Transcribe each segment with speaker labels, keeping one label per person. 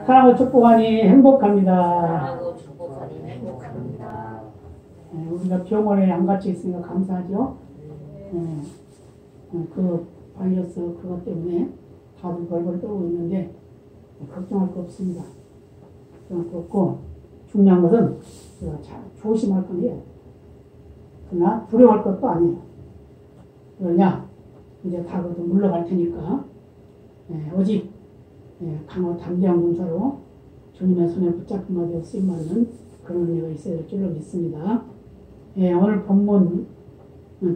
Speaker 1: 사랑하고 축복하니 행복합니다.
Speaker 2: 사랑하고 축복하니 행복합니다.
Speaker 1: 우리가 병원에 안 갇혀 있으니까 감사하죠. 그 바이러스 그것 때문에 다들 벌벌 떨고 있는데 걱정할 거 없습니다. 걱정할 거 없고 중요한 것은 우리가 잘 조심할 건데요. 그러나 두려워할 것도 아니에요. 왜냐? 이제 다 그것도 물러갈 테니까 오직 강호 담대한 군사로 주님의 손에 붙잡힌 것에 쓰임받는 그런 은혜가 있어야 될 줄로 믿습니다. 오늘 본문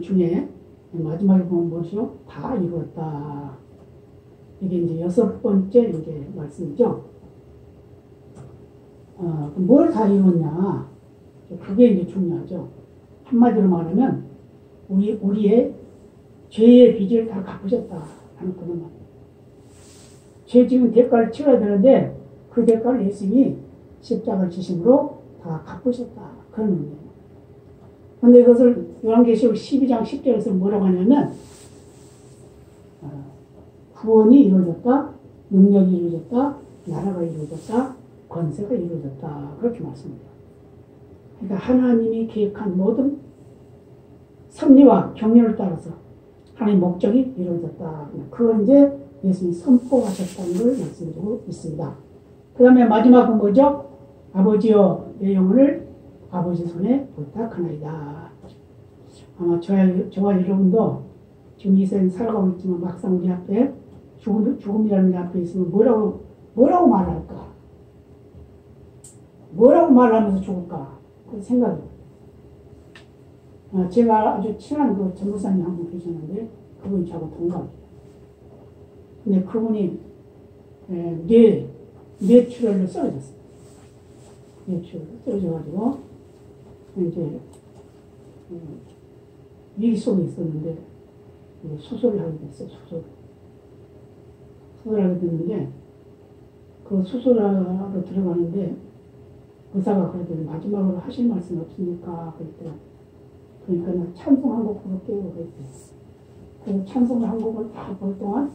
Speaker 1: 중에 마지막에 보면 무엇이요? 다 이루었다. 이게 이제 6번째 이제 말씀이죠. 뭘 다 이뤘냐? 그게 이제 중요하죠. 한마디로 말하면 우리의 죄의 빚을 다 갚으셨다 하는 그런 말. 죄 지금 대가를 치러야 되는데 그 대가를 예수님이 십자가를 지심으로 다 갚으셨다 그런 의미예요. 그런데 이것을 요한계시록 12장 10절에서 뭐라고 하냐면 구원이 이루어졌다, 능력이 이루어졌다, 나라가 이루어졌다, 권세가 이루어졌다 그렇게 말씀합니다. 그러니까 하나님이 계획한 모든 섭리와 경륜을 따라서 하나님의 목적이 이루어졌다. 그걸 이제 예수님이 선포하셨다는 걸 말씀드리고 있습니다. 그 다음에 마지막은 뭐죠? 아버지여 내 영혼을 아버지 손에 부탁하나이다. 아마 저와 여러분도 지금 이 세상에 살아가고 있지만 막상 우리 앞에 죽음이라는 게 앞에 있으면 뭐라고 말할까? 뭐라고 말하면서 죽을까? 그 생각이. 제가 아주 친한 그 전도사님 한 분 계셨는데 그분이 저하고 동갑이에요. 근데 그분이 뇌출혈로 쓰러졌어요. 뇌출혈로 쓰러져가지고 이제 위기 속에 있었는데 수술을 하게 됐어요. 수술하게 됐는데 그 수술하러 들어가는데 의사가 그랬더니 마지막으로 하실 말씀 없습니까? 그랬더니 그러니까 나 찬송 한 곡 부를게요. 그랬더니 그 찬송 한 곡을 다 볼 동안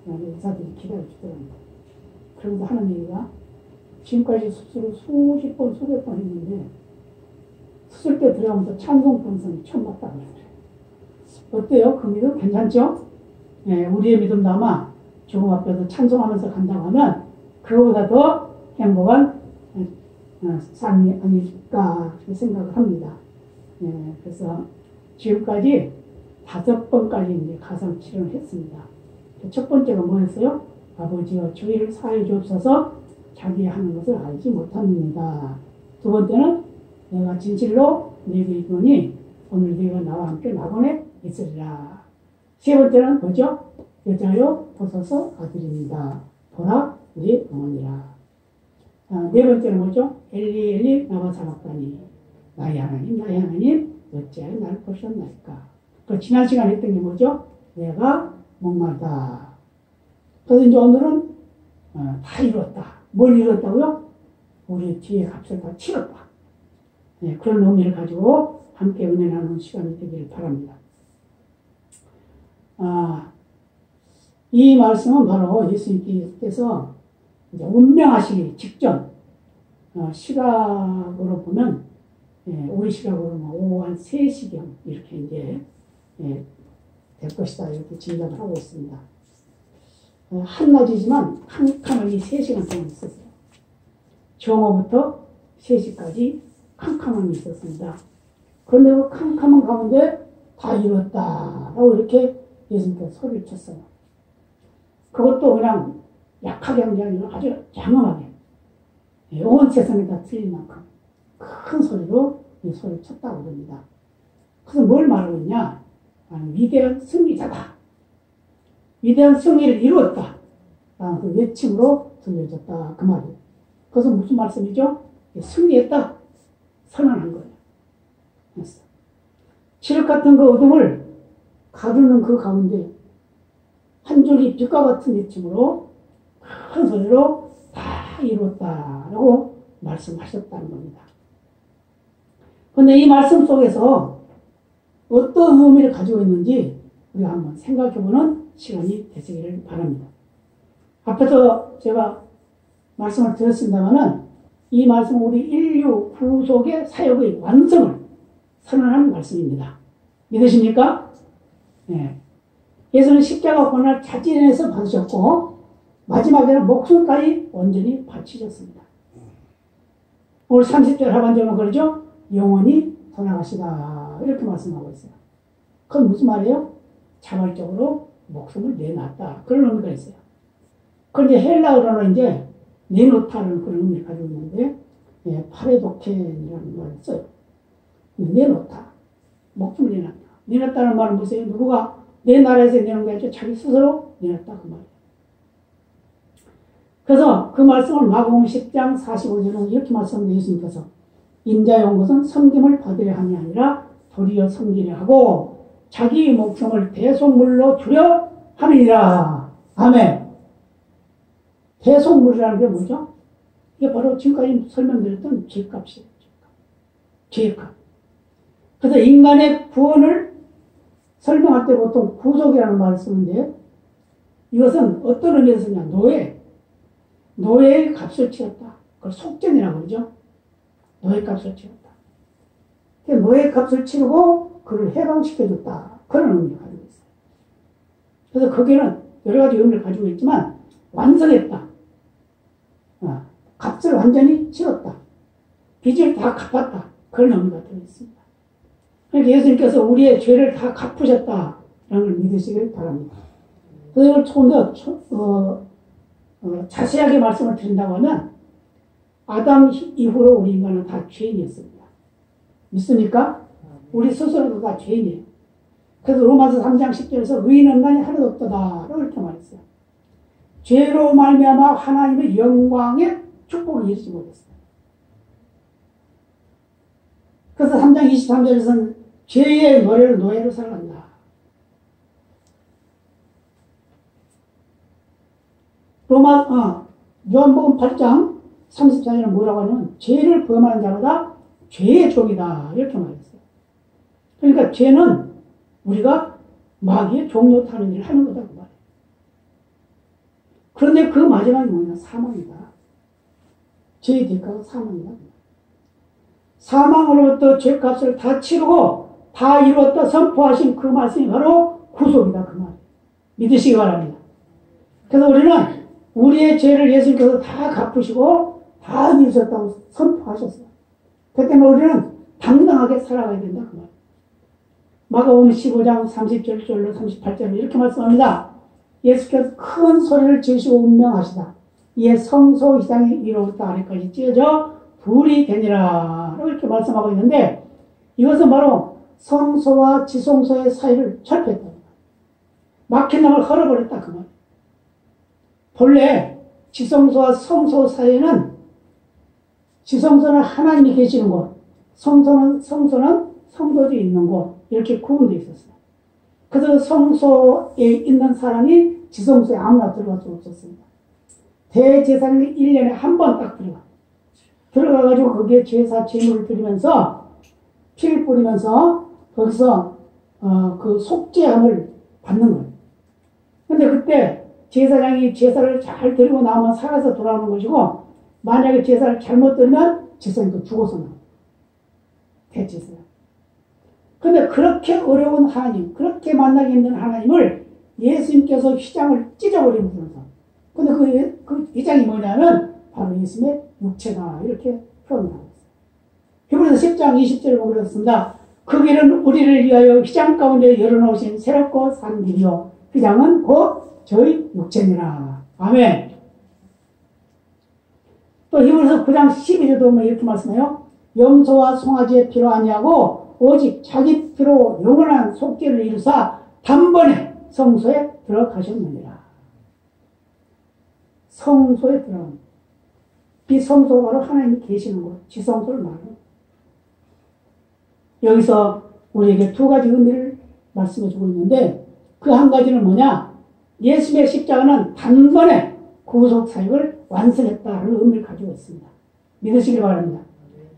Speaker 1: 의사들이 기다려주더랍니다. 그러면서 하는 얘기가 지금까지 수술을 수십 번, 수백 번 했는데 수술 때 들어가면서 찬송 본성이 처음 봤다고 그래요. 어때요? 그 믿음 괜찮죠? 우리의 믿음도 아마 죽음 앞에서 찬송하면서 간다고 하면 그거보다 더 행복한 삶이 아닐까 생각을 합니다. 그래서 지금까지 5번까지 이제 가상 치료를 했습니다. 첫 번째가 뭐였어요? 아버지여 주의를 사하여 주옵소서 자기 하는 것을 알지 못합니다. 두 번째는 내가 진실로 네게 이르노니 오늘 네가 나와 함께 낙원에 있으리라. 세 번째는 뭐죠? 여자여 보소서 아들입니다. 보라 우리 어머니라. 네 번째는 뭐죠? 엘리 엘리 나와 사박다니 나의 하나님 어찌하여 나를 보셨나이까. 그 지난 시간에 했던 게 뭐죠? 내가 목마르다. 그래서 이제 오늘은 다 이뤘다. 뭘 이뤘다고요? 우리 뒤에 값을 다 치렀다. 그런 의미를 가지고 함께 은혜 나누는 시간이 되기를 바랍니다. 이 말씀은 바로 예수님께서 이제 운명하시기 직전 시각으로 보면 우리 시각으로 오후 한 3시경 이렇게 이제 될 것이다 이렇게 짐작을 하고 있습니다. 한낮이지만 캄캄하게 3시간 동안 있었어요. 정오부터 3시까지 캄캄함이 있었습니다. 그런데 그 캄캄한 가운데 다 이뤘다 라고 이렇게 예수님께서 소리를 쳤어요. 그것도 그냥 약하게 한 게 아니라 아주 장엄하게 온 세상에 다 틀릴 만큼 큰 소리로 이 소리를 쳤다고 합니다. 그래서 뭘 말하고 있냐? 위대한 승리자다. 위대한 승리를 이루었다. 라는 그 외침으로 들려졌다. 그 말이에요. 그것은 무슨 말씀이죠? 승리했다. 선언한 거예요. 그래서 칠흑 같은 그 어둠을 가두는 그 가운데 한 줄기 빛과 같은 외침으로 큰 소리로 다 이루었다라고 말씀하셨다는 겁니다. 그런데 이 말씀 속에서 어떤 의미를 가지고 있는지 우리가 한번 생각해보는 시간이 되시기를 바랍니다. 앞에서 제가 말씀을 드렸습니다만은 이 말씀은 우리 인류 구속의 사역의 완성을 선언하는 말씀입니다. 믿으십니까? 네. 예수는 십자가 고난을 자진해서 받으셨고 마지막에는 목숨까지 온전히 바치셨습니다. 오늘 30절 하반절은 그러죠? 영원히 돌아가시다 이렇게 말씀하고 있어요. 그건 무슨 말이에요? 자발적으로 목숨을 내놨다 그런 의미가 있어요. 그런데 헬라어로는 이제 내놓다는 그런 의미를 가지고 있는데 파레도켄이라는 말을 써요. 내놓다, 목숨을 내놨다. 내놨다는 말은 무엇이에요? 누구가 내 나라에서 내놓은 게 아니라 자기 스스로 내놨다 그 말이에요. 그래서 그 말씀을 마가복음 10장 45절은 이렇게 말씀합니다. 예수님께서 인자의 온 것은 섬김을 받으려 함이 아니라 도리어 섬기려 하고 자기 목숨을 대속물로 주려 함이니라. 아멘. 대속물이라는 게 뭐죠? 이게 바로 지금까지 설명드렸던 죄값이에요. 죄값. 그래서 인간의 구원을 설명할 때 보통 구속이라는 말을 쓰는데 이것은 어떤 의미에서 쓰냐? 노예의 값을 치렀다. 그걸 속전이라고 그러죠. 노예 값을 치렀다. 노예 값을 치르고 그를 해방시켜줬다. 그런 의미를 가지고 있어요. 그래서 거기는 여러 가지 의미를 가지고 있지만 완성했다. 값을 완전히 치렀다. 빚을 다 갚았다. 그런 의미가 들어있습니다. 그러니까 예수님께서 우리의 죄를 다 갚으셨다라는 걸 믿으시길 바랍니다. 그래서 이걸 조금 더 자세하게 말씀을 드린다고 하면 아담 이후로 우리 인간은 다 죄인이었습니다. 믿습니까? 우리 스스로도 다 죄인이에요. 그래서 로마서 3장 10절에서 의인은 만이 하나도 없도다 이렇게 말했어요. 죄로 말미암아 하나님의 영광에 축복을 이루지 못했어요. 그래서 3장 23절에서는 죄의 노예로 살아간다. 요한복음 8장 34절은 뭐라고 하냐면 죄를 범하는 자마다 죄의 종이다 이렇게 말했어요. 그러니까 죄는 우리가 마귀의 종로 타는 일을 하는 거다 그 말이에요. 그런데 그 마지막이 뭐냐? 사망이다. 죄의 대가가 사망이다. 사망으로부터 죄값을 다 치르고 다 이루었다 선포하신 그 말씀이 바로 구속이다 그 말. 믿으시기 바랍니다. 그래서 우리는 우리의 죄를 예수님께서 다 갚으시고 다 이루셨다고 선포하셨어요. 그 때문에 우리는 당당하게 살아가야 된다 그 말. 마가복음 15장 30절로 38절로 이렇게 말씀합니다. 예수께서 큰 소리를 지으시고 운명하시다. 이에 성소 이상이 위로부터 아래까지 찢어져 불이 되니라 이렇게 말씀하고 있는데 이것은 바로 성소와 지성소의 사이를 철폐했다. 막힌 남을 헐어버렸다 그 말. 본래 지성소와 성소 사이에는 지성소는 하나님이 계시는 곳, 성소는 성도들이 있는 곳 이렇게 구분되어 있었어요. 그래서 성소에 있는 사람이 지성소에 아무나 들어갈 수 없었습니다. 대제사장이 1년에 한 번 딱 들어가가지고 거기에 제사 제물을 드리면서 피를 뿌리면서 거기서 그 속죄함을 받는 거예요. 근데 그때 제사장이 제사를 잘 드리고 나오면 살아서 돌아오는 것이고 만약에 제사를 잘못 드리면 제사장도 죽어서 나와요. 대제사장. 근데 그렇게 어려운 하나님, 그렇게 만나기 힘든 하나님을 예수님께서 휘장을 찢어버리면서 근데 그 휘장이 뭐냐면 바로 예수님의 육체다 이렇게 표현을 하고 있어요. 히브리서 10장 20절을 보고 그랬습니다. 그 길은 우리를 위하여 휘장 가운데 열어놓으신 새롭고 산 길이요 휘장은 곧 저희 육체니라. 아멘. 또 히브리서 9장 12절도 보면 이렇게 말씀해요. 염소와 송아지의 피로 아니하고 오직 자기 피로 영원한 속죄를 이루사 단번에 성소에 들어가셨느니라. 성소에 들어갑니다. 이 성소가 바로 하나님이 계시는 곳, 지성소를 말해요. 여기서 우리에게 두 가지 의미를 말씀해 주고 있는데 그 한 가지는 뭐냐? 예수의 십자가는 단번에 구속 사역을 완성했다는 의미를 가지고 있습니다. 믿으시길 바랍니다.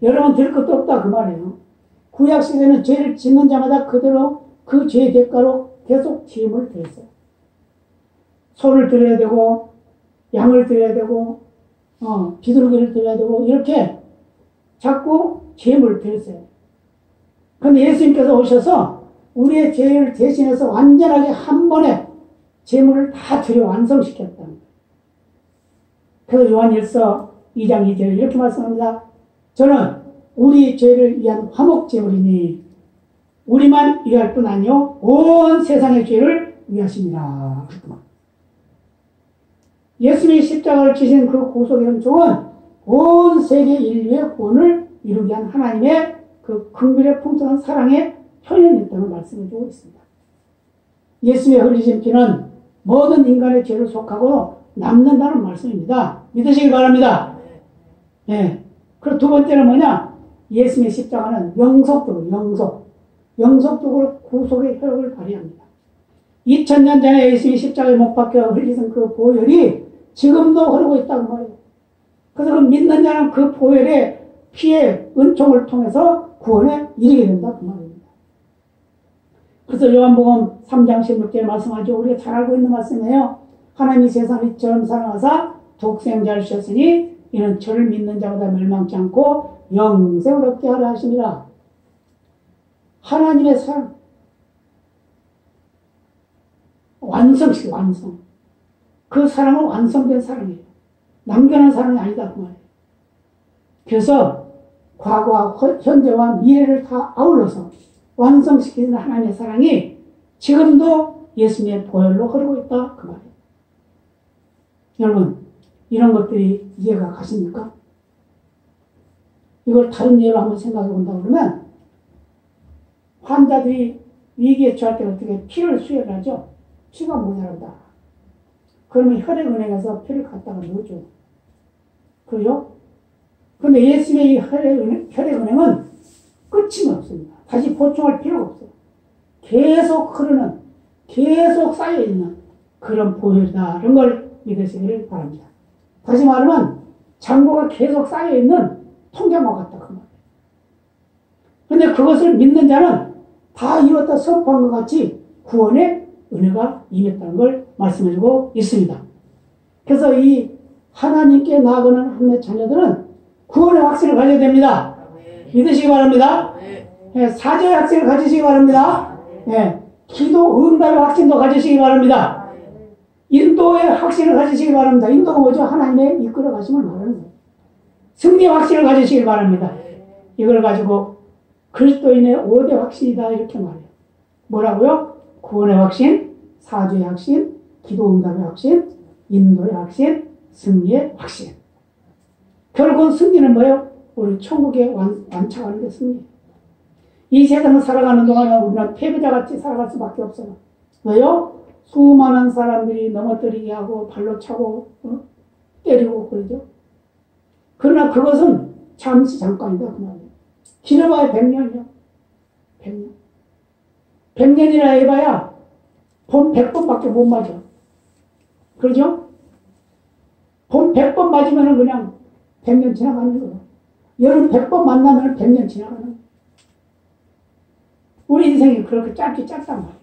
Speaker 1: 여러분 들을 것도 없다 그 말이에요. 구약 시대는 죄를 짓는 자마다 그대로 그 죄의 대가로 계속 지음을 드렸어요. 소를 드려야 되고 양을 드려야 되고 비둘기를 드려야 되고, 이렇게 자꾸 죄물을 드렸어요. 근데 예수님께서 오셔서 우리의 죄를 대신해서 완전하게 한 번에 죄물을 다 드려 완성시켰다는 거예요. 그래서 요한일서 2장 2절에 이렇게 말씀합니다. 저는 우리 죄를 위한 화목제물이니 우리만 위할 뿐 아니요 온 세상의 죄를 위하십니다. 예수님이 십자가를 지신 그 구속의 은총은 온 세계 인류의 구원을 이루기 위한 하나님의 그 긍휼의 풍성한 사랑의 표현이었다는 말씀을 주고 있습니다. 예수님의 흘리신 피는 모든 인간의 죄를 속하고 남는다는 말씀입니다. 믿으시기 바랍니다. 예. 그리고 두 번째는 뭐냐? 예수님의 십자가는 영속적으로 구속의 효력을 발휘합니다. 2000년 전에 예수님이 십자가에 못 박혀 흘리신 그 보혈이 지금도 흐르고 있다고 말해요. 그래서 그 믿는 자는 그 보혈의 피의 은총을 통해서 구원에 이르게 된다 그 말입니다. 그래서 요한복음 3장 16절에 말씀하죠. 우리가 잘 알고 있는 말씀이에요. 하나님이 세상을 이처럼 사랑하사 독생자를 주셨으니 이는 저를 믿는 자보다 멸망치 않고 영생을 얻게 하려 하심이라. 하나님의 사랑 완성. 그 사랑은 완성된 사랑이에요. 남겨놓은 사랑이 아니다 그 말이에요. 그래서 과거와 현재와 미래를 다 아울러서 완성시키는 하나님의 사랑이 지금도 예수님의 보혈로 흐르고 있다 그 말이에요. 여러분 이런 것들이 이해가 가십니까? 이걸 다른 예로 한번 생각해 본다 그러면 환자들이 위기에 처할 때 어떻게 피를 수혈을 하죠? 피가 모자란다. 그러면 혈액은행에서 피를 갖다가 넣어줘. 그죠? 그런데 예수님의 이 혈액은행은 끝이 없습니다. 다시 보충할 필요가 없어요. 계속 흐르는, 계속 쌓여있는 그런 보혈이다. 이런 걸 믿으시기를 바랍니다. 다시 말하면 잔고가 계속 쌓여있는 통장과 같다. 그 말이에요. 그런데 그것을 믿는 자는 다 이뤘다 선포한 것 같이 구원의 은혜가 임했다는 걸 말씀해주고 있습니다. 그래서 이 하나님께 나아가는 하나님의 자녀들은 구원의 확신을 가져야 됩니다. 믿으시기 바랍니다. 사죄의 확신을 가지시기 바랍니다. 기도 응답의 확신도 가지시기 바랍니다. 인도의 확신을 가지시기 바랍니다. 인도가 뭐죠? 하나님의 이끌어 가심을 말하는 거예요. 승리의 확신을 가지시기 바랍니다. 이걸 가지고 그리스도인의 5대 확신이다 이렇게 말해요. 뭐라고요? 구원의 확신, 사죄의 확신, 기도 응답의 확신, 인도의 확신, 승리의 확신. 결국은 승리는 뭐예요? 우리 천국에 완착하는 게 승리예요. 이 세상을 살아가는 동안 우리는 패배자같이 살아갈 수밖에 없어요. 왜요? 수많은 사람들이 넘어뜨리게 하고 발로 차고 때리고 그러죠. 그러나 그것은 잠시 잠깐이다 그 말이에요. 길어봐야 100년이요. 100년. 100년이라 해봐야 봄 100번밖에 못 맞아. 그러죠? 봄 100번 맞으면 그냥 100년 지나가는 거예요. 여름 100번 만나면 100년 지나가는 거예요. 우리 인생이 그렇게 짧단 말이에요.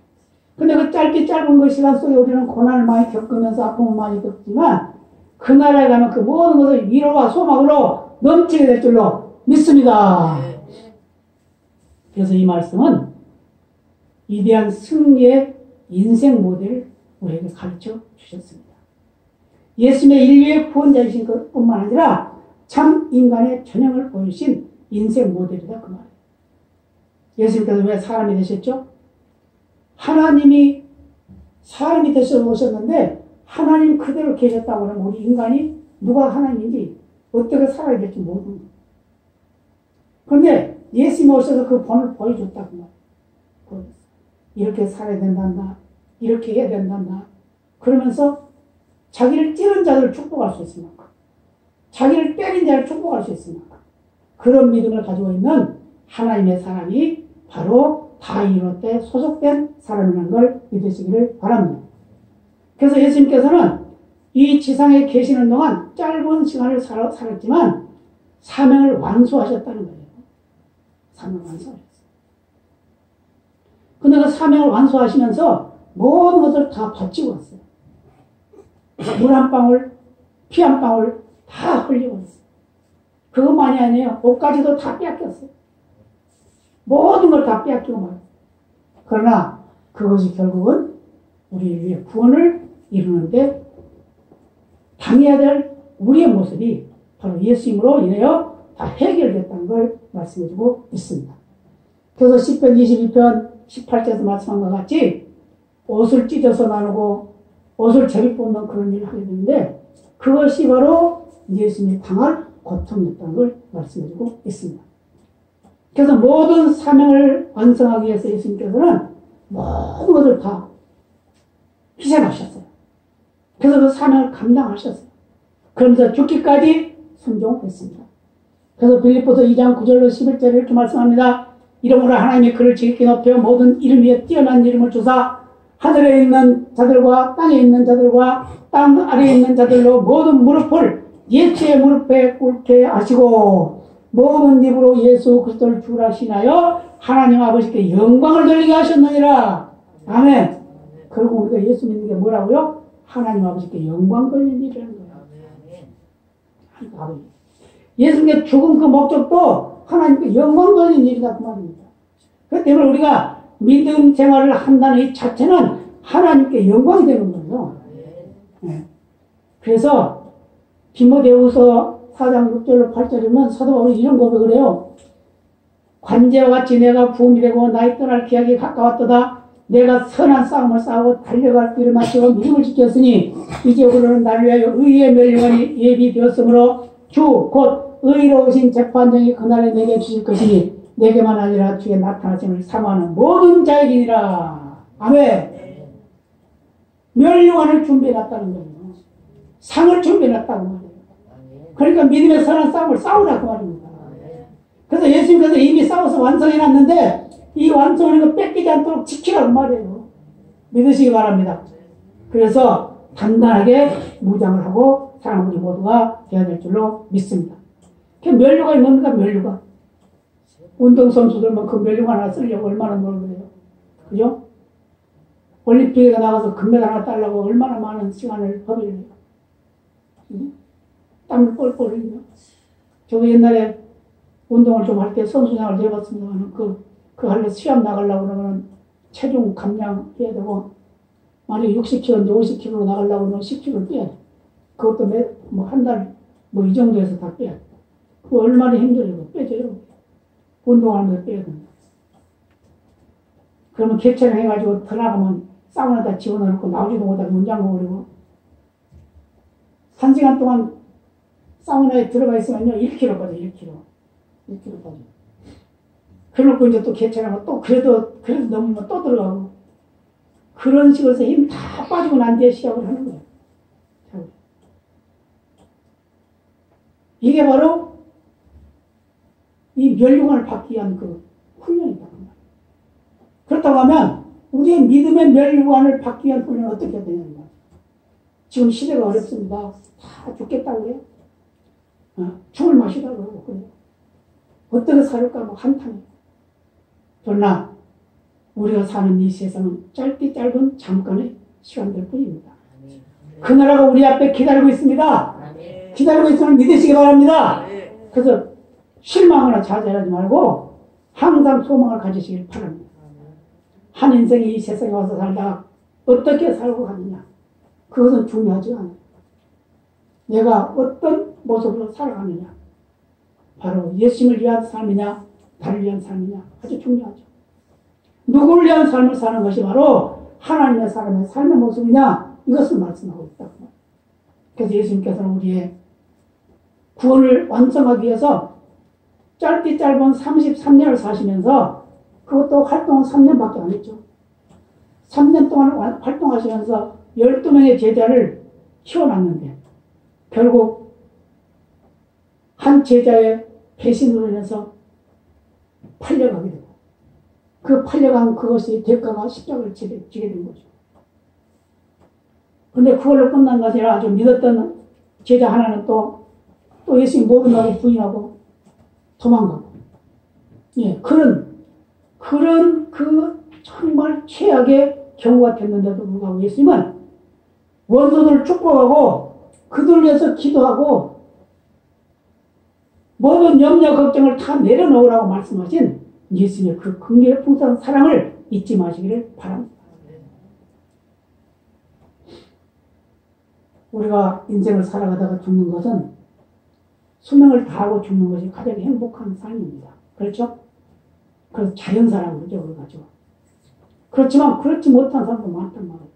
Speaker 1: 근데 그 짧은 그 시간 속에 우리는 고난을 많이 겪으면서 아픔을 많이 겪지만 그날에 가면 그 모든 것을 위로와 소망으로 넘치게 될 줄로 믿습니다. 그래서 이 말씀은 위대한 승리의 인생 모델을 우리에게 가르쳐 주셨습니다. 예수님의 인류의 구원자이신 것뿐만 아니라 참 인간의 전형을 보여주신 인생 모델이다 그 말이에요. 예수님께서 왜 사람이 되셨죠? 하나님이 사람이 되셔서 오셨는데 하나님 그대로 계셨다고 하면 우리 인간이 누가 하나님인지 어떻게 살아야 될지 모르는 거예요. 그런데 예수님이 오셔서 그 본을 보여줬다고 말이에요. 이렇게 살아야 된단다. 이렇게 해야 된단다. 그러면서 자기를 찌른 자들을 축복할 수 있을 만큼 자기를 때린 자를 축복할 수 있을 만큼 그런 믿음을 가지고 있는 하나님의 사람이 바로 다윗 때 소속된 사람이라는 걸 믿으시기를 바랍니다. 그래서 예수님께서는 이 지상에 계시는 동안 짧은 시간을 살았지만 사명을 완수하셨다는 거예요. 사명을 완수하셨어요. 근데 그 사명을 완수하시면서 모든 것을 다 바치고 왔어요. 물 한 방울, 피 한 방울 다 흘려버렸어요. 그것만이 아니에요. 옷까지도 다 빼앗겼어요. 모든 걸 다 빼앗기고 말아요. 그러나 그것이 결국은 우리를 위해 구원을 이루는데 당해야 될 우리의 모습이 바로 예수님으로 인하여 다 해결됐다는 걸 말씀해주고 있습니다. 그래서 10편 22편 18절에서 말씀한 것 같이 옷을 찢어서 나누고 옷을 제비 뽑는 그런 일을 하게 되는데 그것이 바로 예수님이 당할 고통이었다는 걸 말씀해주고 있습니다. 그래서 모든 사명을 완성하기 위해서 예수님께서는 모든 것을 다 희생하셨어요. 그래서 그 사명을 감당하셨어요. 그러면서 죽기까지 순종했습니다. 그래서 빌립보서 2장 9절로 11절에 이렇게 말씀합니다. 이러므로 하나님이 그를 지극히 높여 모든 이름 위에 뛰어난 이름을 주사 하늘에 있는 자들과 땅에 있는 자들과 땅 아래에 있는 자들로 모든 무릎을 예수의 무릎에 꿇게 하시고 모든 입으로 예수 그리스도를 주라 하시나요 하나님 아버지께 영광을 돌리게 하셨느니라. 아멘. 그리고 우리가 예수 믿는 게 뭐라고요? 하나님 아버지께 영광 돌리는 일이라는 거예요. 하나님 아버지. 예수님의 죽은 그 목적도 하나님께 영광 돌리는 일이다 그 말입니다. 그렇기 때문에 우리가 믿음 생활을 한다는 이 자체는 하나님께 영광이 되는 거예요. 네. 그래서 디모데후서 4장 6절로 8절이면 사도 바울이 이런 고백을 해요. 관제와 같이 내가 부음이 되고 나의 떠날 기약이 가까웠도다. 내가 선한 싸움을 싸우고 달려갈 길을 마치고 믿음을 지켰으니 이제 우리는 나를 위하여 의의 멸류관이 예비되었으므로 주 곧 의로우신 재판장이 그날에 내게 주실 것이니 내게만 아니라 주의 나타나심을 사모하는 모든 자에게니라. 아멘. 멸류관을 준비해놨다는 거예요. 상을 준비해놨다고 말이에요. 그러니까 믿음의 선한 싸움을 싸우라 그 말입니다. 그래서 예수님께서 이미 싸워서 완성해놨는데 이 완성하는 거 뺏기지 않도록 지키라고 말이에요. 믿으시기 바랍니다. 그래서 단단하게 무장을 하고 사람 우리 모두가 되어야 될 줄로 믿습니다. 그 멸류관이 뭡니까? 멸류관. 운동선수들만 그 멸류관 하나 쓰려고 얼마나 노력해요. 그죠? 올림픽에 나가서 금메달 하나 따려고 얼마나 많은 시간을 허비를 해요. 땀을 뻘뻘 흘리며. 저도 옛날에 운동을 좀 할 때 선수생활을 해봤습니다만 그 할래 시합 나가려고 그러면 체중 감량해야 되고 만약에 60kg인데 50kg로 나가려고 그러면 10kg 빼야 돼. 그것도 한 달 이 정도에서 다 빼야 돼. 그거 얼마나 힘들어요. 빼줘요. 운동하면서 빼야 된다. 그러면 개체를 해가지고 더 나가면 사우나에다 집어넣고 나오지도 못하고 문 잠궈버리고 1시간 동안 사우나에 들어가 있으면요 1kg 빠져 1kg 빠져. 그래놓고 이제 또 개체하면 또 그래도 넘으면 또 들어가고 그런 식으로 해서 힘 다 빠지고 난 뒤에 시합을 하는 거예요. 이게 바로 이 멸류관을 받기 위한 그 훈련이다. 그렇다고 하면 우리의 믿음의 멸류관을 받기 위한 훈련은 어떻게 해야 되냐는 거예요. 지금 시대가 어렵습니다. 다 죽겠다고 그래요. 죽을 맛이다 그러고 그래요. 어떻게 살을까 뭐 한탄해. 그러나 우리가 사는 이 세상은 짧은 잠깐의 시간들 뿐입니다. 그 나라가 우리 앞에 기다리고 있습니다. 기다리고 있으면 믿으시기 바랍니다. 그래서 실망하거나 좌절하지 말고 항상 소망을 가지시길 바랍니다. 한 인생이 이 세상에 와서 살다가 어떻게 살고 가느냐 그것은 중요하지 않아요. 내가 어떤 모습으로 살아가느냐 바로 예수님을 위한 삶이냐 나를 위한 삶이냐 아주 중요하죠. 누구를 위한 삶을 사는 것이 바로 하나님의 사람의 삶의 모습이냐 이것을 말씀하고 있다. 그래서 예수님께서는 우리의 구원을 완성하기 위해서 짧은 33년을 사시면서 그것도 활동은 3년밖에 안 했죠. 3년 동안 활동하시면서 12명의 제자를 키워놨는데 결국 한 제자의 배신으로 인해서 팔려가게 되고 그 팔려간 그것이 대가가 십자가를 지게 된 거죠. 근데 그걸로 끝난 것이 아니라 아주 믿었던 제자 하나는 또 예수님 모른다고 부인하고 도망가고 예, 그런 그 정말 최악의 경우가 됐는데도 불구하고 예수님은 원수들을 축복하고 그들을 위해서 기도하고 모든 염려 걱정을 다 내려놓으라고 말씀하신 예수님의 그 긍휼의 풍성한 사랑을 잊지 마시기를 바랍니다. 우리가 인생을 살아가다가 죽는 것은 수명을 다하고 죽는 것이 가장 행복한 삶입니다. 그렇죠? 그래서 자연사라고 그러죠. 그래가지고. 그렇지만 그렇지 못한 사람도 많단 말이에요.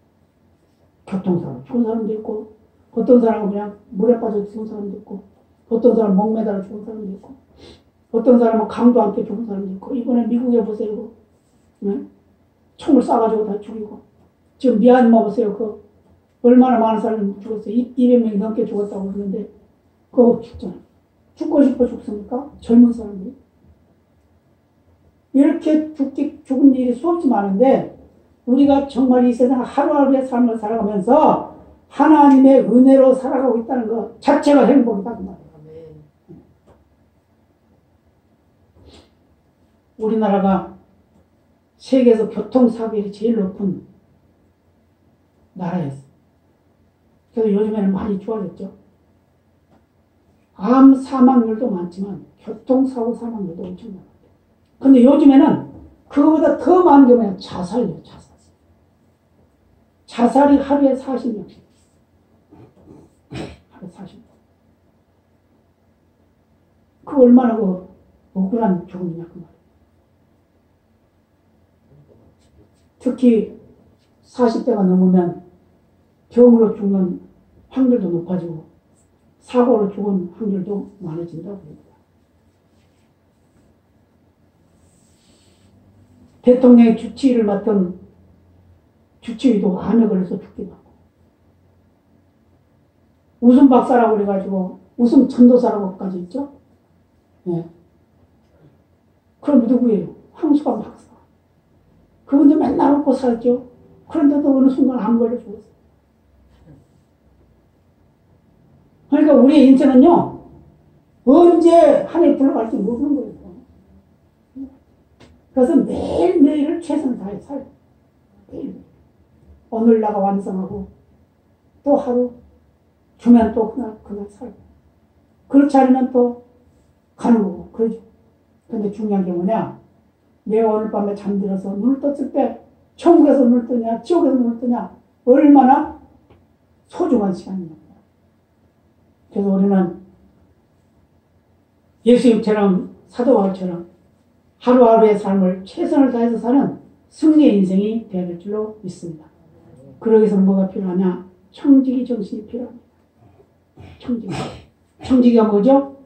Speaker 1: 교통사고 죽은 사람도 있고, 어떤 사람은 그냥 물에 빠져 죽은 사람도 있고, 어떤 사람은 목매달아 죽은 사람도 있고, 어떤 사람은 강도 함께 죽은 사람도 있고, 이번에 미국에 보세요. 네? 총을 쏴가지고 다 죽이고, 지금 미얀마 보세요. 그 얼마나 많은 사람이 죽었어요. 200명이 넘게 죽었다고 그러는데 그거 죽잖아요. 죽고 싶어 죽습니까? 젊은 사람들이. 이렇게 죽은 일이 수없이 많은데 우리가 정말 이 세상 하루하루의 삶을 살아가면서 하나님의 은혜로 살아가고 있다는 것 자체가 행복이다 그 말이에요. 우리나라가 세계에서 교통사고율이 제일 높은 나라였어요. 그래서 요즘에는 많이 좋아졌죠. 암 사망률도 많지만 교통사고 사망률도 엄청 많아요. 근데 요즘에는 그거보다 더 많은 게 뭐냐? 자살이에요. 자살이 하루에 40명씩. 하루에 40명. 그 얼마나 그 억울한 죽음이냐 그 말이에요. 특히 40대가 넘으면 병으로 죽는 확률도 높아지고 사고로 죽은 확률도 많아진다고 합니다. 대통령의 주치의를 맡은 주치의도 암에 걸려서 죽기도 하고 웃음 박사라고 그래가지고 웃음 전도사라고까지 있죠. 네. 그럼 누구예요? 황수관 박사. 그분도 맨날 웃고 살죠. 그런데도 어느 순간 암 걸려 죽었어요. 그러니까 우리의 인생은요, 언제 하늘에 불러갈지 모르는 거예요. 그래서 매일매일을 최선을 다해 살아요. 매일매일. 오늘 나가 완성하고, 또 하루, 주면 또 그날 살고. 그렇지 않으면 또 가는 거고, 그러죠. 근데 중요한 게 뭐냐? 내가 오늘 밤에 잠들어서 눈을 떴을 때, 천국에서 눈을 뜨냐, 지옥에서 눈을 뜨냐, 얼마나 소중한 시간이냐. 그래서 우리는 예수님처럼 사도 바울처럼 하루하루의 삶을 최선을 다해서 사는 승리의 인생이 되어야 될 줄로 믿습니다. 그러기 위해서는 뭐가 필요하냐? 청지기 정신이 필요합니다. 청지기가 뭐죠?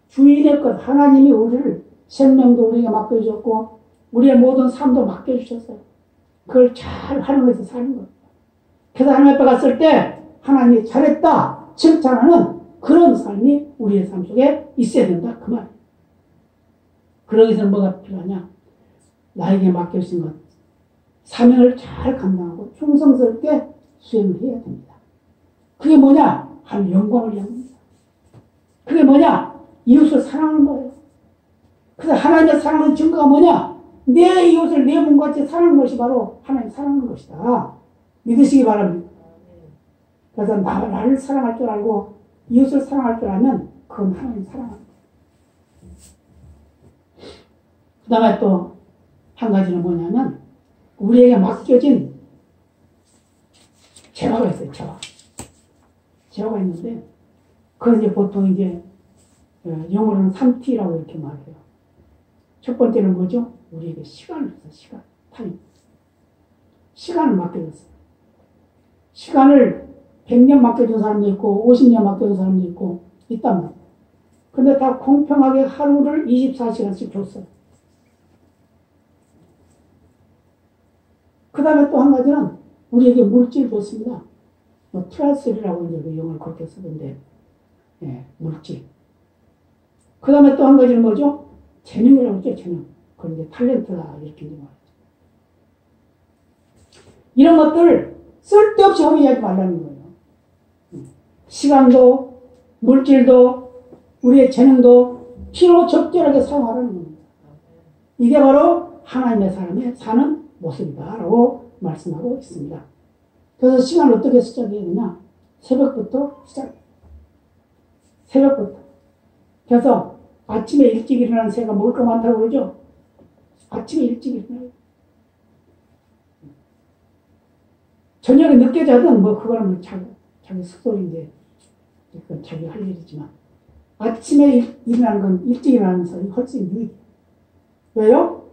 Speaker 1: 주인의 것, 하나님이 우리를 생명도 우리에게 맡겨주셨고 우리의 모든 삶도 맡겨주셨어요. 그걸 잘 활용해서 사는 거예요. 그래서 하나님 앞에 갔을 때 하나님이 잘했다 칭찬하는 그런 삶이 우리의 삶 속에 있어야 된다 그 말. 그러기 위해서는 뭐가 필요하냐? 나에게 맡겨주신 것 사명을 잘 감당하고 충성스럽게 수행을 해야 됩니다. 그게 뭐냐? 하나님 영광을 위함입니다. 그게 뭐냐? 이웃을 사랑하는 거예요. 그래서 하나님의 사랑하는 증거가 뭐냐? 내 이웃을 내 몸같이 사랑하는 것이 바로 하나님 사랑하는 것이다. 믿으시기 바랍니다. 그래서 나를 사랑할 줄 알고 이웃을 사랑할 줄 알면 그건 하나님 사랑합니다. 그 다음에 또 한 가지는 뭐냐면 우리에게 맡겨진 재화가 있어요. 재화가 있는데 그건 이제 보통 이제 영어로는 3T라고 이렇게 말해요. 첫 번째는 뭐죠? 우리에게 시간을 줬어요. 타임. 시간을 맡겨줬어요. 시간을 100년 맡겨준 사람도 있고 50년 맡겨준 사람도 있고 있단 말이에요. 근데 다 공평하게 하루를 24시간씩 줬어요. 그 다음에 또 한 가지는 우리에게 물질 줬습니다. 트라스리라고 이제 그 영어를 그렇게 쓰던데, 물질. 그 다음에 또 한 가지는 뭐죠? 재능이라고 했죠, 재능. 그건 이제 탤런트다, 이렇게 이제 말하죠. 이런 것들 쓸데없이 허비하지 말라는 거예요. 시간도, 물질도, 우리의 재능도 필요 적절하게 사용하라는 겁니다. 이게 바로 하나님의 사람의 사는 모습이다라고 말씀하고 있습니다. 그래서 시간을 어떻게 시작해야 되냐? 새벽부터 시작해요. 새벽부터. 그래서 아침에 일찍 일어나는 새가 먹을 거 많다고 그러죠? 아침에 일찍 일어나요. 저녁에 늦게 자든 뭐 그거는 뭐 자기 숙소인데 그건 자기 할 일이지만 아침에 일어나는 건 일찍 일어나는 사람이 훨씬 유익해요. 왜요?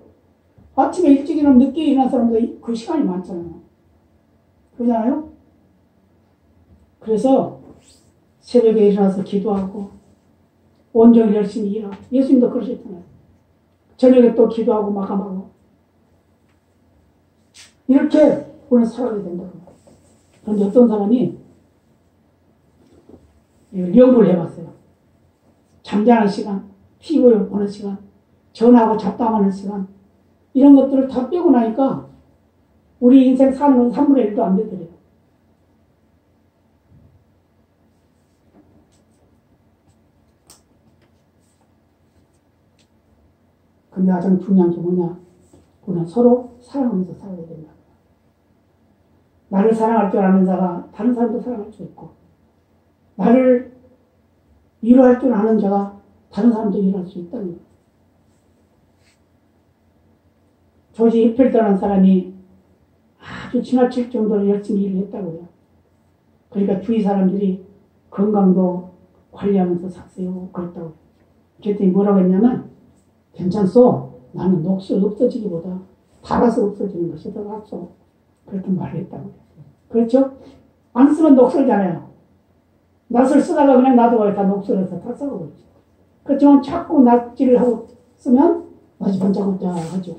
Speaker 1: 아침에 일찍 일어나면 늦게 일어나는 사람보다 그 시간이 많잖아요. 그러잖아요? 그래서 새벽에 일어나서 기도하고 온종일 열심히 일하고 예수님도 그러셨잖아요. 저녁에 또 기도하고 마감하고 이렇게 우리는 살아야 된다고. 그런데 어떤 사람이 연구를 해봤어요. 잠자는 시간, 피부 보는 시간, 전화하고 잡담하는 시간 이런 것들을 다 빼고 나니까 우리 인생 사는 건 3분의 1도 안 되더래요. 근데 가장 중요한 게 뭐냐? 우리는 서로 사랑하면서 살아야 된다. 나를 사랑할 줄 아는 자가 다른 사람도 사랑할 수 있고 나를 위로할 줄 아는 자가 다른 사람도 위로할 수 있다는 거예요. 조지 히펠터라는 사람이 아주 지나칠 정도로 열심히 일을 했다고요. 그러니까 주위 사람들이 건강도 관리하면서 사세요 그랬다고. 그랬더니 뭐라고 했냐면 괜찮소. 나는 녹슬 없어지기보다 닳아서 없어지는 것이 더 낫소. 그렇게 말을 했다고. 그렇죠? 안 쓰면 녹슬잖아요. 낫을 쓰다가 그냥 놔두고 다 녹슬어서 다 썩어버리죠. 그렇지만 자꾸 낫질을 하고 쓰면 낫이 반짝반짝하죠.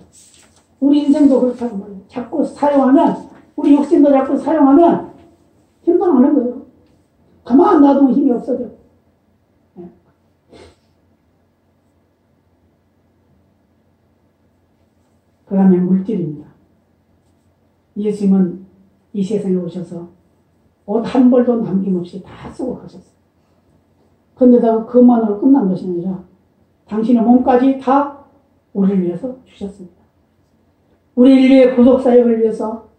Speaker 1: 우리 인생도 그렇다고 말이에요. 자꾸 사용하면 우리 욕심도 자꾸 사용하면 힘들어하는 거예요. 가만 놔두면 힘이 없어져. 그 다음에 물질입니다. 예수님은 이 세상에 오셔서 옷 한 벌도 남김없이 다 쓰고 가셨어요. 그런데다가 그것만으로 끝난 것이 아니라 당신의 몸까지 다 우리를 위해서 주셨습니다. 우리 인류의 구속사역을 위해서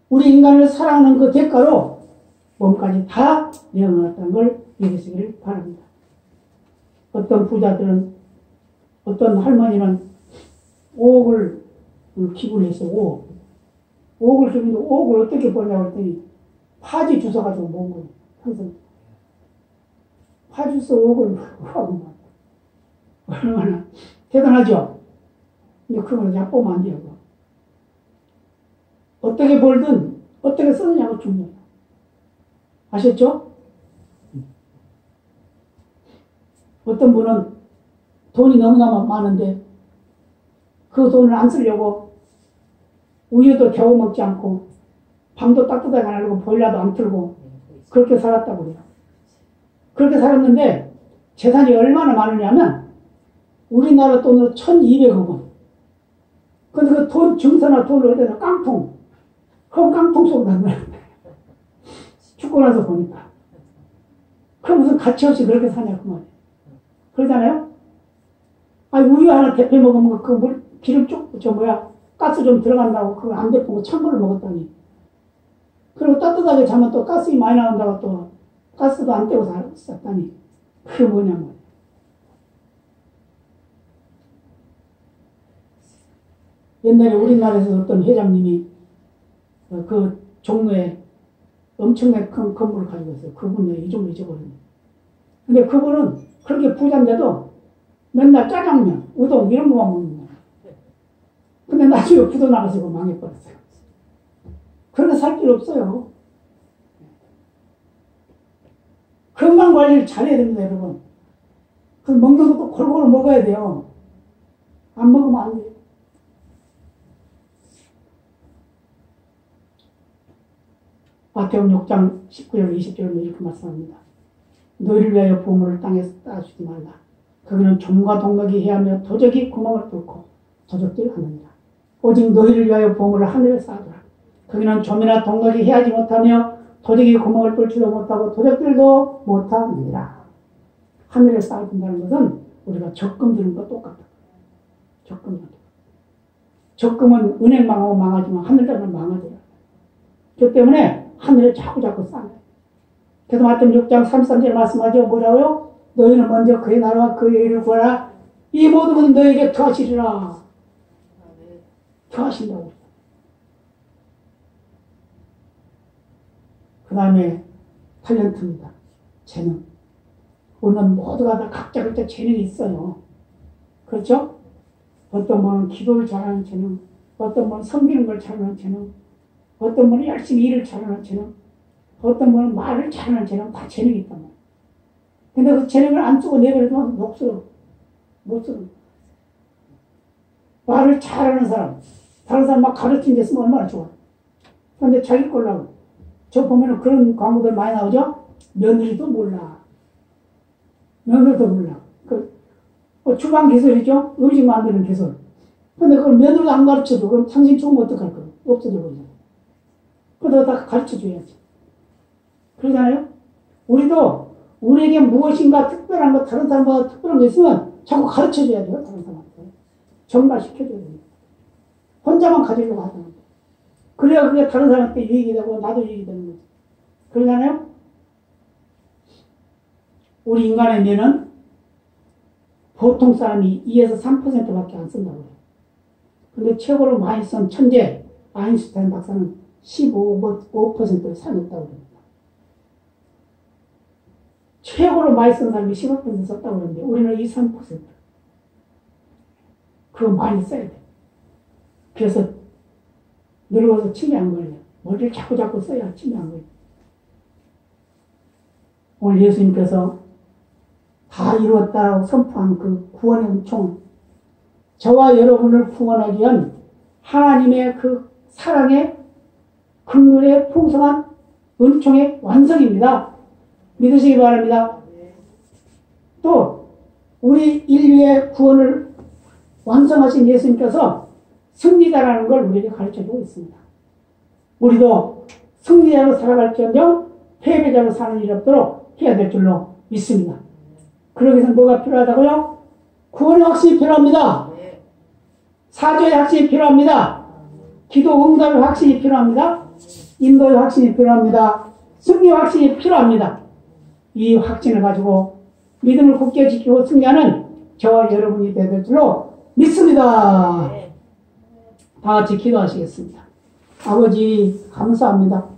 Speaker 1: 우리 인간을 사랑하는 그 대가로 몸까지 다 내어놓았다는 걸 믿으시기를 바랍니다. 어떤 부자들은 어떤 할머니는 5억을 기부를 했어요. 5억을 주는데 5억을 어떻게 벌냐고 했더니 파지 주워가지고 모은 거예요. 항상 파지 주워 5억을 하고 얼마나 대단하죠? 근데 그걸 얕보면 안 돼요. 어떻게 벌든 어떻게 쓰느냐가 중요해요. 아셨죠? 어떤 분은 돈이 너무나 많은데 그 돈을 안 쓰려고 우유도 겨우 먹지 않고 밤도 따뜻하게 안 하려고 보일러도 안 틀고 그렇게 살았다고 그래요. 그렇게 살았는데 재산이 얼마나 많으냐면 우리나라 돈으로 1200억 원. 근데 그 돈 증서나 돈을 어디다 깡통 그럼 깡통 속에 넣는 거야. 죽고 나서 보니까. 그럼 무슨 가치 없이 그렇게 사냐 그 말이에요. 그러잖아요? 아니 우유 하나 데펴 먹으면 그 물 기름 가스 좀 들어간다고 그걸 안 데펴고 찬물을 먹었다니. 그리고 따뜻하게 자면 또 가스 많이 나온다고 또 가스도 안 떼고 살았다니. 그게 뭐냐면 옛날에 우리나라에서 어떤 회장님이 그 종로에 엄청나게 큰 건물을 가지고 있어요. 그분이 이름을 잊어버렸네. 근데 그분은 그렇게 부자인데도 맨날 짜장면, 우동 이런 거만 먹는 거예요. 근데 나중에 부도 나가서 망해버렸어요. 그렇게 살 필요 없어요. 건강 관리를 잘해야 됩니다, 여러분. 그 먹는 것도 골고루 먹어야 돼요. 안 먹으면 안 돼요. 마태복음 6장 19절 20절은 이렇게 말씀합니다. 너희를 위하여 보물을 땅에서 따주지 말라. 거기는 좀과 동력이 해하며 도적이 구멍을 뚫고 도적질하느니라. 오직 너희를 위하여 보물을 하늘에 쌓아두라. 거기는 좀이나 동력이 해하지 못하며 도적이 구멍을 뚫지도 못하고 도적질도 못하느니라. 하늘에 쌓아둔다는 것은 우리가 적금 드는 것 똑같다. 적금은 은행 망하고 망하지만 하늘에는 망하더라. 그 때문에 하늘에 자꾸 쌓아요. 그래서 마태복음 6장 33절 말씀하죠. 뭐라고요? 너희는 먼저 그의 나라와 그의 의를 구하라. 이 모든 것은 너에게 더하시리라. 더하신다고. 그 다음에 탤런트입니다. 재능. 우리는 모두가 다 각자 재능이 있어요. 그렇죠? 어떤 분은 기도를 잘하는 재능, 어떤 분은 섬기는 걸 잘하는 재능, 어떤 분은 열심히 일을 잘하는 재능, 어떤 분은 말을 잘하는 재능, 다 재능이 있단 말이에요. 근데 그 재능을 안 쓰고 내버려두면 녹슬어. 못 쓰는 거예요. 말을 잘하는 사람, 다른 사람 막 가르친 데 쓰면 얼마나 좋아. 근데 자기 걸라고. 저 보면은 그런 광고들 많이 나오죠? 며느리도 몰라. 며느리도 몰라. 주방 기술이죠? 음식 만드는 기술. 근데 그걸 며느리도 안 가르쳐줘. 그럼 당신 죽으면 어떡할 거야? 없어져 버리잖아. 그거 다 가르쳐줘야지. 그러잖아요? 우리도 우리에게 무엇인가 특별한 거, 다른 사람보다 특별한 게 있으면 자꾸 가르쳐줘야 돼요. 다른 사람한테. 전가시켜줘야 됩니다. 혼자만 가지려고 하잖아요. 그래야 그게 다른 사람한테 유익이 되고 나도 유익이 되는 거지. 그러잖아요? 우리 인간의 뇌는 보통 사람이 2에서 3%밖에 안 쓴다고 해요. 근데 최고로 많이 쓴 천재 아인슈타인 박사는 15%를 사용했다고 합니다. 최고로 많이 쓴 사람이 15% 썼다고 하는데 우리는 2, 3%. 그거 많이 써야 돼. 그래서 늙어서 침이 안 걸려요. 머리를 자꾸 써야 침이 안 걸려요. 오늘 예수님께서 다 이루었다고 선포한 그 구원의 은총, 저와 여러분을 구원하기 위한 하나님의 그 사랑의 긍휼의 풍성한 은총의 완성입니다. 믿으시기 바랍니다. 또 우리 인류의 구원을 완성하신 예수님께서 승리자라는 걸 우리에게 가르쳐주고 있습니다. 우리도 승리자로 살아갈지언정 패배자로 사는 일이 없도록 해야 될 줄로 믿습니다. 그러기 위해서 뭐가 필요하다고요? 구원의 확신이 필요합니다. 사죄의 확신이 필요합니다. 기도 응답의 확신이 필요합니다. 인도의 확신이 필요합니다. 승리의 확신이 필요합니다. 이 확신을 가지고 믿음을 굳게 지키고 승리하는 저와 여러분이 되될 줄로 믿습니다. 다 같이 기도하시겠습니다. 아버지 감사합니다.